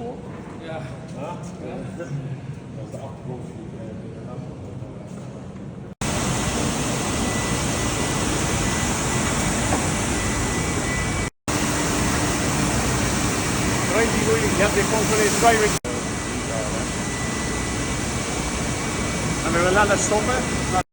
hoor. Ja. Ja? Dat is de achtergrond. Je hebt dit controleerd driving. En we willen laten stoppen.